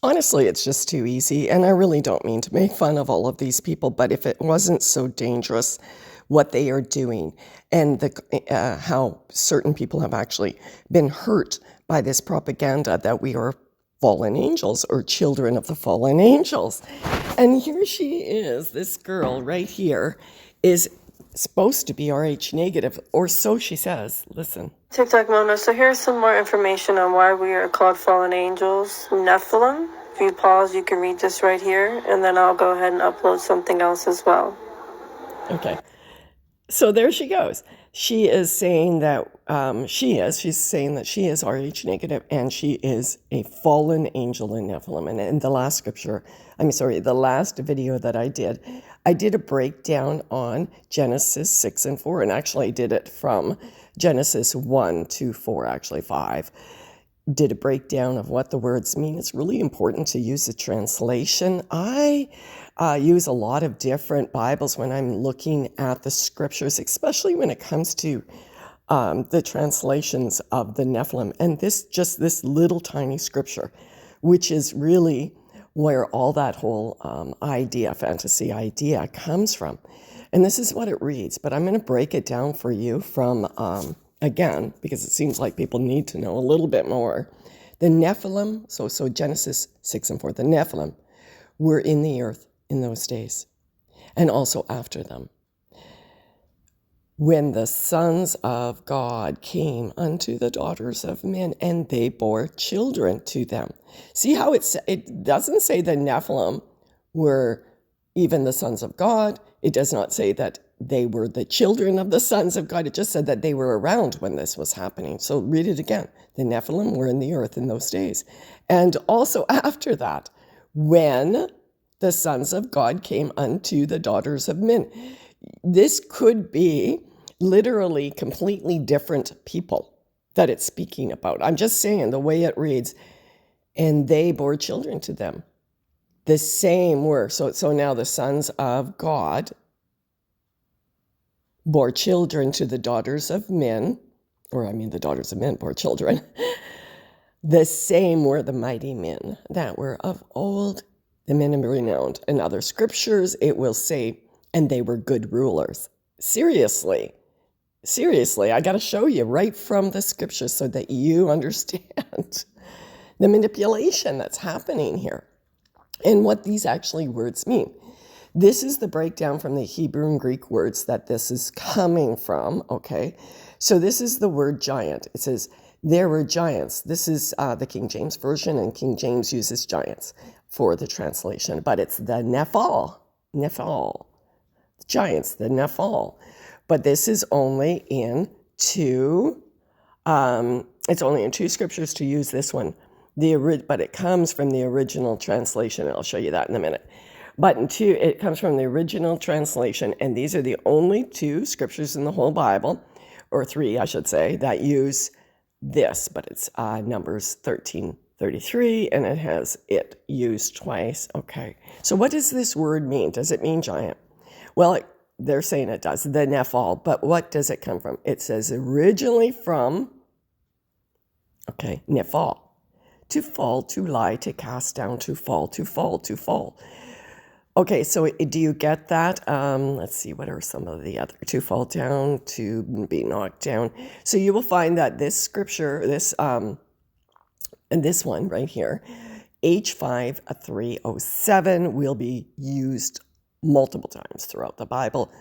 Honestly, it's just too easy. And I really don't mean to make fun of all of these people, but if it wasn't so dangerous, what they are doing and how certain people have actually been hurt by this propaganda that we are fallen angels or children of the fallen angels. And here she is, this girl right here is supposed to be Rh negative, or so she says. Listen. TikTok Mona, so here's some more information on why we are called fallen angels. Nephilim. If you pause, you can read this right here, and then I'll go ahead and upload something else as well. Okay. So there she goes. She is saying that she's saying that she is Rh negative and she is a fallen angel in Nephilim. And in the last scripture, the last video that I did a breakdown on Genesis 6 and 4. And actually I did it from Genesis 1 to 4, actually 5. Did a breakdown of what the words mean. It's really important to use the translation. I use a lot of different Bibles when I'm looking at the scriptures, especially when it comes to the translations of the Nephilim. And this little tiny scripture, which is really where all that whole fantasy idea comes from. And this is what it reads, but I'm going to break it down for you from, again, because it seems like people need to know a little bit more. The Nephilim, so Genesis 6 and 4, the Nephilim were in the earth in those days, and also after them, when the sons of God came unto the daughters of men, and they bore children to them. See how it doesn't say the Nephilim were even the sons of God. It does not say that they were the children of the sons of God. It just said that they were around when this was happening. So read it again. The Nephilim were in the earth in those days. And also after that, when the sons of God came unto the daughters of men. This could be literally completely different people that it's speaking about. I'm just saying the way it reads, and they bore children to them. The same were, so now the sons of God bore children to the daughters of men, the daughters of men bore children. The same were the mighty men that were of old, the men of renowned. In other scriptures, it will say, and they were good rulers. Seriously, I got to show you right from the scriptures so that you understand the manipulation that's happening here and what these actually words mean. This is the breakdown from the Hebrew and Greek words that this is coming from, okay? So this is the word giant. It says, there were giants. This is the King James Version, and King James uses giants for the translation, but it's the Nephal, giants, the Nephal. But this is only in two scriptures to use this one. But it comes from the original translation, and I'll show you that in a minute. But it comes from the original translation, and these are the only two scriptures in the whole Bible, or three, I should say, that use this, but it's Numbers 13:33, and it has it used twice. Okay, so what does this word mean? Does it mean giant? Well, they're saying it does, the Nephal, but what does it come from? It says originally from, Nephal, to fall, to lie, to cast down, to fall, to fall, to fall. Okay, so do you get that? Let's see, what are some of the other? To fall down, to be knocked down. So you will find that this scripture, and this one right here, H5307, will be used multiple times throughout the Bible,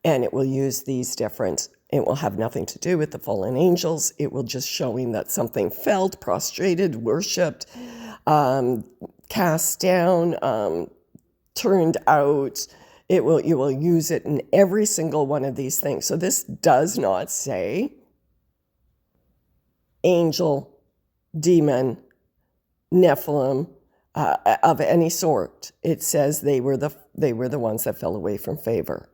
and it will use these different, it will have nothing to do with the fallen angels. It will just showing that something felt, prostrated, worshipped, cast down, turned out. You will use it in every single one of these things. So this does not say angel, demon, Nephilim, of any sort. It says they were the ones that fell away from favor.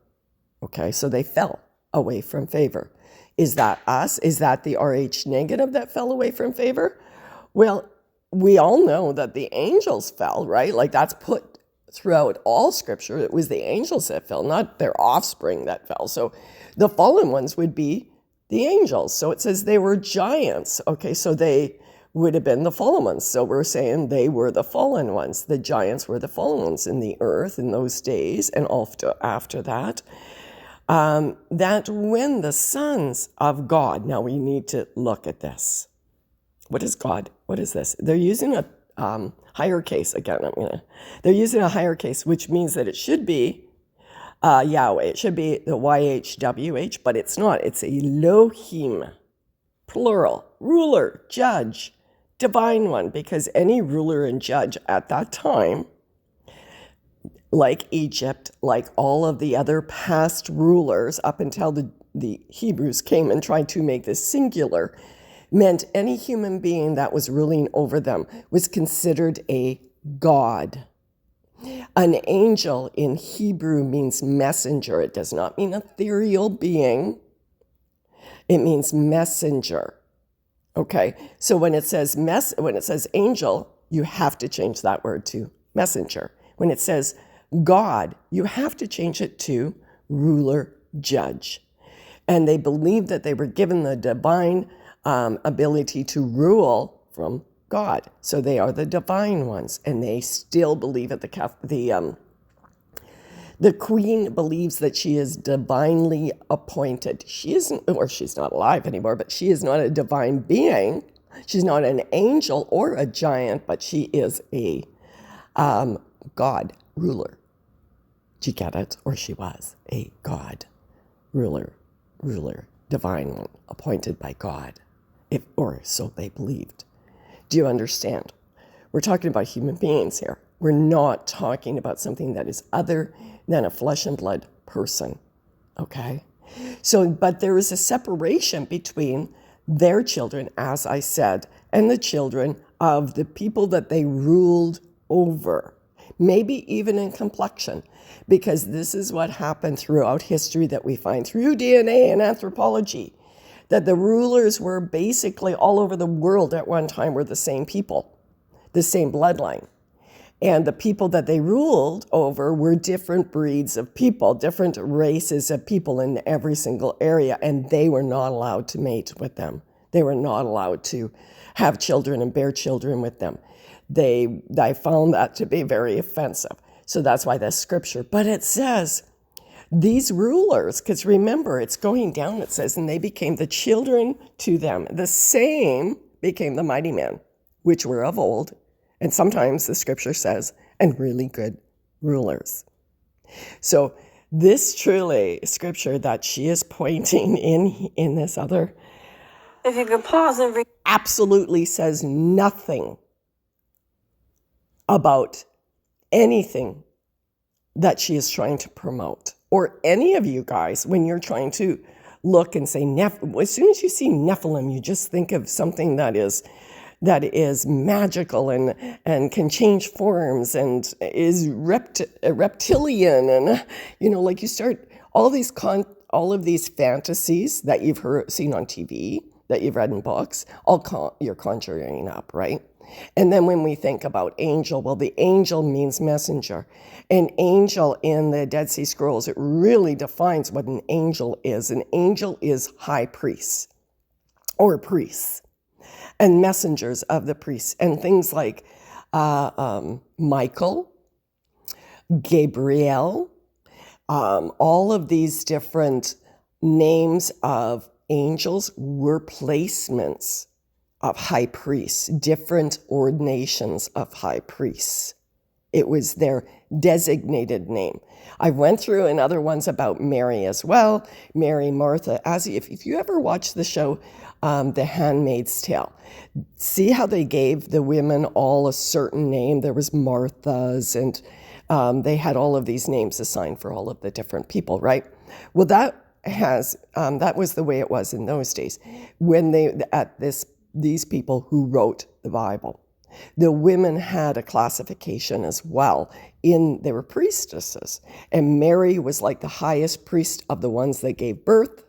Okay, so they fell away from favor. Is that us? Is that the Rh negative that fell away from favor? Well, we all know that the angels fell, right? Like that's put throughout all scripture. It was the angels that fell, not their offspring that fell. So the fallen ones would be the angels. So it says they were giants. Okay, so they would have been the fallen ones. So we're saying they were the fallen ones. The giants were the fallen ones in the earth in those days and after that. That when the sons of God, now we need to look at this. What is God? What is this? They're using a higher case again. They're using a higher case, which means that it should be Yahweh. It should be the YHWH, but it's not. It's Elohim, plural, ruler, judge, divine one, because any ruler and judge at that time, like Egypt, like all of the other past rulers up until the Hebrews came and tried to make this singular, meant any human being that was ruling over them was considered a god. An angel in Hebrew means messenger. It does not mean ethereal being. It means messenger. Okay, so when it says angel, you have to change that word to messenger. When it says God, you have to change it to ruler, judge. And they believed that they were given the divine ability to rule from God. So they are the divine ones, and they still believe that the queen believes that she is divinely appointed. She isn't, or she's not alive anymore, but she is not a divine being. She's not an angel or a giant, but she is a God ruler. Do you get it? Or she was a God ruler, divine one, appointed by God, or so they believed. Do you understand? We're talking about human beings here. We're not talking about something that is other than a flesh and blood person, okay? So, but there is a separation between their children, as I said, and the children of the people that they ruled over, maybe even in complexion, because this is what happened throughout history that we find through DNA and anthropology, that the rulers were basically all over the world at one time were the same people, the same bloodline. And the people that they ruled over were different breeds of people, different races of people in every single area, and they were not allowed to mate with them. They were not allowed to have children and bear children with them. I found that to be very offensive. So that's why that's scripture. But it says, these rulers, because remember, it's going down, it says, and they became the children to them. The same became the mighty men, which were of old, and sometimes the scripture says, and really good rulers. So this truly scripture that she is pointing in this other, If you could pause and read. absolutely says nothing about anything that she is trying to promote. Or any of you guys, when you're trying to look and say, as soon as you see Nephilim, you just think of something that is magical and can change forms and is reptilian, and like you start all of these fantasies that you've seen on TV, that you've read in books, you're conjuring up, right? And then when we think about angel, well, the angel means messenger. An angel in the Dead Sea Scrolls, it really defines what an angel is. An angel is high priest or priests and messengers of the priests, and things like Michael, Gabriel, all of these different names of angels were placements of high priests, different ordinations of high priests. It was their designated name. I went through in other ones about Mary as well, Mary, Martha, as if you ever watched the show, The Handmaid's Tale, see how they gave the women all a certain name. There was Martha's, and they had all of these names assigned for all of the different people, right? Well, that was the way it was in those days when these people who wrote the Bible. The women had a classification as well. They were priestesses, and Mary was like the highest priest of the ones that gave birth.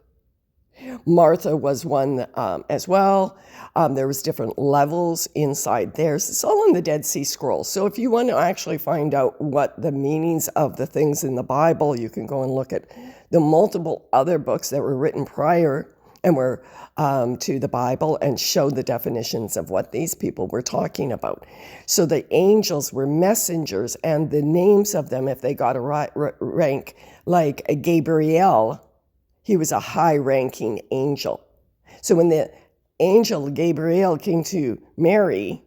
Martha was one as well. There was different levels inside theirs. It's all in the Dead Sea Scrolls. So if you want to actually find out what the meanings of the things in the Bible, you can go and look at the multiple other books that were written prior and were to the Bible and showed the definitions of what these people were talking about. So the angels were messengers, and the names of them, if they got a rank, like Gabriel, he was a high-ranking angel. So when the angel Gabriel came to Mary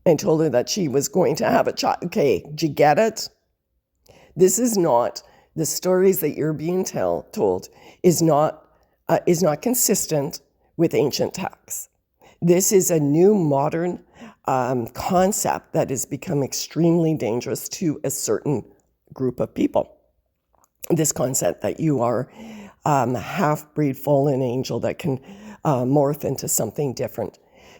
and told her that she was going to have a child, okay, did you get it? This is not, the stories that you're being told is not consistent with ancient texts. This is a new modern concept that has become extremely dangerous to a certain group of people. This concept that you are a half-breed fallen angel that can morph into something different.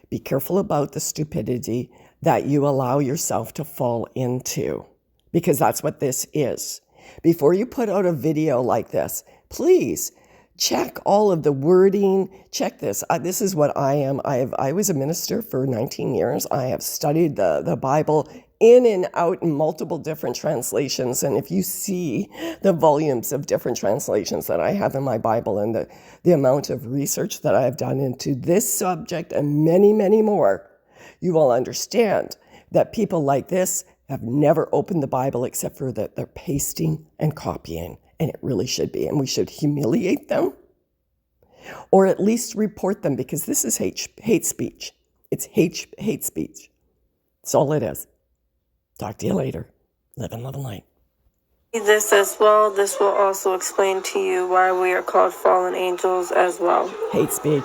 Be careful about the stupidity that you allow yourself to fall into, because that's what this is. Before you put out a video like this, please check all of the wording. Check this. This is what I am. I was a minister for 19 years. I have studied the Bible in and out in multiple different translations. And if you see the volumes of different translations that I have in my Bible and the amount of research that I have done into this subject and many, many more, you will understand that people like this have never opened the Bible except for that they're pasting and copying. And it really should be. And we should humiliate them or at least report them, because this is hate speech. It's hate speech. That's all it is. Talk to you later. Live and love and light. This as well. This will also explain to you why we are called fallen angels as well. Hate speech.